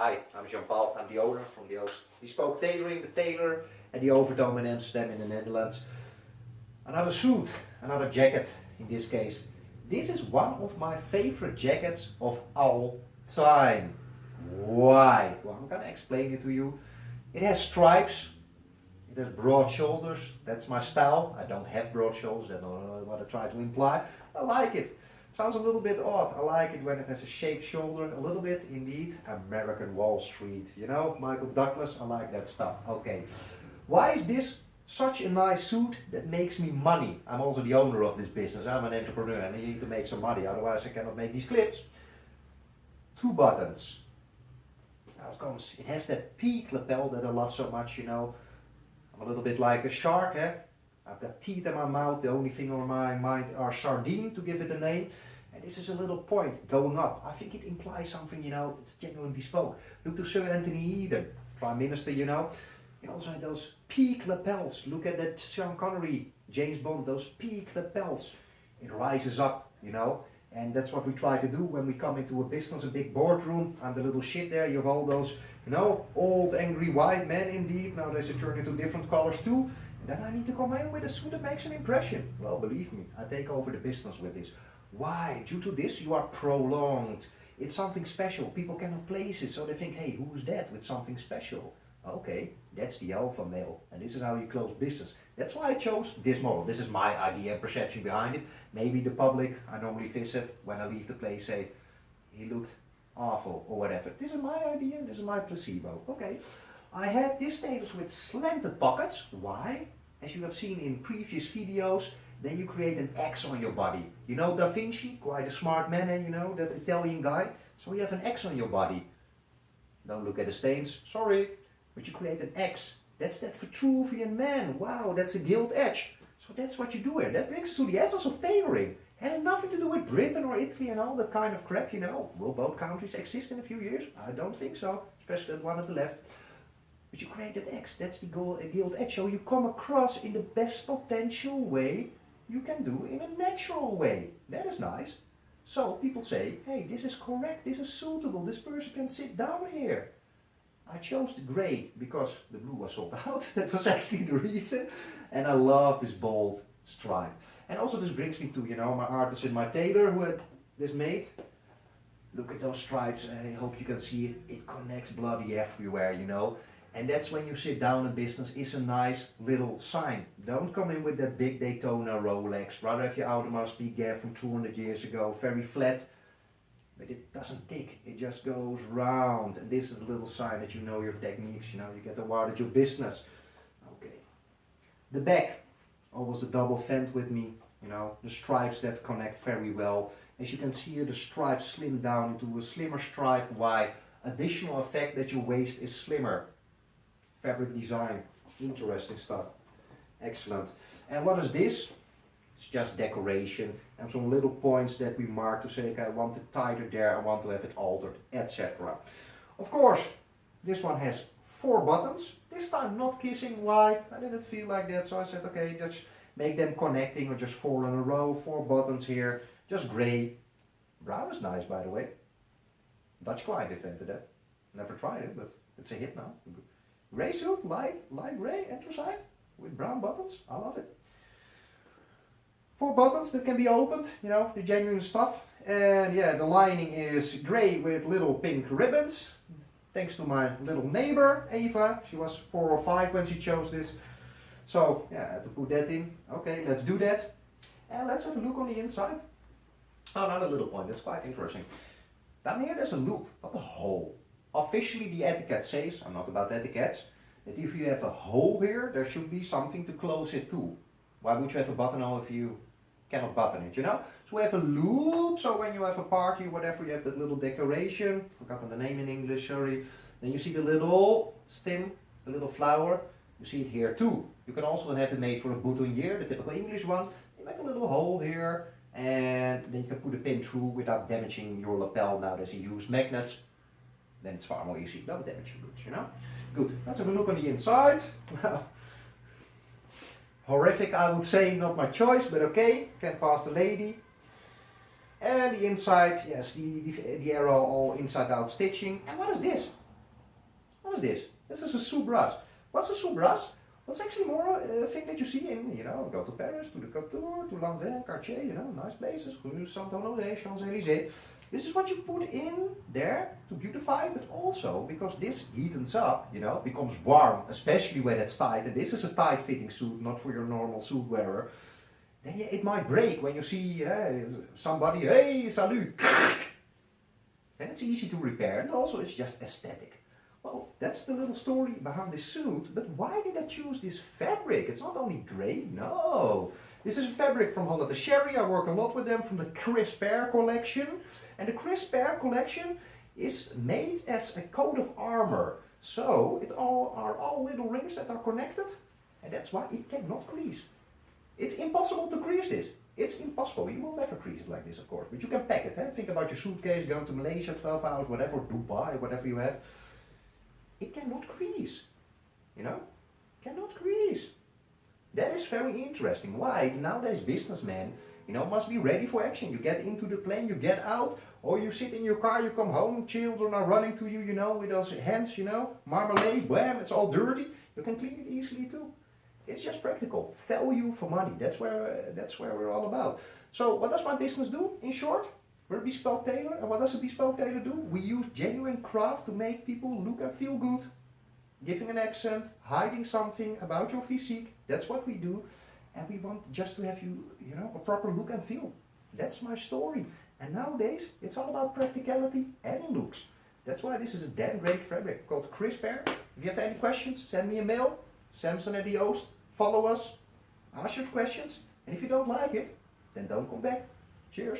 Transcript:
Hi, I'm Jean-Paul. I'm the owner from the Oost Bespoke Tailoring, the tailor at the Overdome in Amsterdam in the Netherlands. Another suit, another jacket in this case. This is one of my favorite jackets of all time. Why? Well, I'm gonna explain it to you. It has stripes, it has broad shoulders, that's my style. I don't have broad shoulders, that's not what I try to imply. I like it. Sounds a little bit odd. I like it when it has a shaped shoulder, a little bit indeed. American Wall Street, you know, Michael Douglas, I like that stuff. Okay, why is this such a nice suit that makes me money? I'm also the owner of this business, I'm an entrepreneur and I need to make some money, otherwise I cannot make these clips. 2 buttons. Now it comes, it has that peak lapel that I love so much, you know. I'm a little bit like a shark, eh? I've got teeth in my mouth, the only thing on my mind are sardine to give it a name. And this is a little point going up. I think it implies something, you know, it's genuine bespoke. Look to Sir Anthony Eden, Prime Minister, you know. He also had those peak lapels. Look at that Sean Connery, James Bond, those peak lapels. It rises up, you know. And that's what we try to do when we come into a business, a big boardroom. I'm the little shit there, you have all those, you know, old angry white men indeed. Nowadays they turn into different colors too. Then I need to come in with a suit that makes an impression. Well, believe me, I take over the business with this. Why? Due to this, you are prolonged. It's something special. People cannot place it, so they think, hey, who's that with something special? Okay, that's the alpha male, and this is how you close business. That's why I chose this model. This is my idea and perception behind it. Maybe the public I normally visit, when I leave the place, say, he looked awful, or whatever. This is my idea, this is my placebo. Okay. I had this tailors with slanted pockets. Why? As you have seen in previous videos, then you create an X on your body. You know Da Vinci, quite a smart man, and you know, that Italian guy. So you have an X on your body. Don't look at the stains, sorry. But you create an X. That's that Vitruvian man. Wow, that's a gilt edge. So that's what you do here. That brings us to the essence of tailoring. Had nothing to do with Britain or Italy and all that kind of crap, you know. Will both countries exist in a few years? I don't think so, especially that one at the left. But you create that X, that's the gilt edge. So you come across in the best potential way you can do in a natural way. That is nice. So people say, hey, this is correct, this is suitable, this person can sit down here. I chose the grey because the blue was sold out. That was actually the reason. And I love this bold stripe. And also this brings me to, you know, my artist and my tailor who had this made. Look at those stripes, I hope you can see it. It connects bloody everywhere, you know. And that's when you sit down in business, is a nice little sign. Don't come in with that big Daytona Rolex. Rather have your Audemars Piguet from 200 years ago, very flat. But it doesn't tick, it just goes round. And this is a little sign that you know your techniques, you know, you get awarded your business. Okay. The back, always a double fend with me, you know, the stripes that connect very well. As you can see here, the stripes slim down into a slimmer stripe. Why? Additional effect that your waist is slimmer. Fabric design, interesting stuff, excellent. And what is this? It's just decoration and some little points that we mark to say, okay, I want it tighter there, I want to have it altered, etc. Of course, this one has 4 buttons, this time not kissing. Why? I didn't feel like that, so I said, okay, just make them connecting or just 4 in a row, 4 buttons here, just grey. Brown is nice, by the way. Dutch client invented that. Never tried it, but it's a hit now. Grey suit, light grey, anthracite, with brown buttons, I love it. 4 buttons that can be opened, you know, the genuine stuff. And yeah, the lining is grey with little pink ribbons. Thanks to my little neighbor, Eva. She was 4 or 5 when she chose this. So yeah, I had to put that in. Okay, let's do that. And let's have a look on the inside. Oh, another little point, that's quite interesting. Down here there's a loop, not a hole. Officially the etiquette says, I'm not about etiquettes, that if you have a hole here, there should be something to close it to. Why would you have a buttonhole if you cannot button it, you know? So we have a loop, so when you have a party or whatever, you have that little decoration, forgotten the name in English, sorry. Then you see the little stem, the little flower, you see it here too. You can also have it made for a boutonniere, the typical English one. You make a little hole here, and then you can put a pin through without damaging your lapel. Nowadays you use magnets. Then it's far more easy, no damage your boots, you know? Good, let's have a look on the inside. Well, horrific I would say, not my choice, but okay, can't pass the lady. And the inside, yes, the arrow all inside out stitching. And what is this? this? This is a sous-bras. What's a sous-bras? Well, it's actually more a thing that you see in, go to Paris, to the Couture, to Lanvin, Cartier, nice places, Rue Saint-Honoré, Champs-Élysées. This is what you put in there to beautify, but also because this heatens up, becomes warm, especially when it's tight. And this is a tight fitting suit, not for your normal suit wearer. Then it might break when you see somebody, hey, salut. And it's easy to repair, and also it's just aesthetic. Well, that's the little story behind this suit, but why did I choose this fabric? It's not only great, no. This is a fabric from Holland & Sherry. I work a lot with them from the Crisp Air collection. And the Crisp Air collection is made as a coat of armor. So it are all little rings that are connected, and that's why it cannot crease. It's impossible to crease this. It's impossible. You will never crease it like this, of course, but you can pack it. Think about your suitcase, going to Malaysia, 12 hours, whatever, Dubai, whatever you have. It cannot crease, cannot crease. That is very interesting. Why? Nowadays businessmen, must be ready for action. You get into the plane, you get out, or you sit in your car, you come home, children are running to you, with those hands, marmalade, bam, it's all dirty. You can clean it easily too. It's just practical. Value for money. That's where we're all about. So what does my business do? In short, we're a bespoke tailor, and what does a bespoke tailor do? We use genuine craft to make people look and feel good, giving an accent, hiding something about your physique. That's what we do, and we want just to have you, a proper look and feel. That's my story. And nowadays, it's all about practicality and looks. That's why this is a damn great fabric called Crisp Air. If you have any questions, send me a mail. Samson at the Oost. Follow us. Ask your questions. And if you don't like it, then don't come back. Cheers.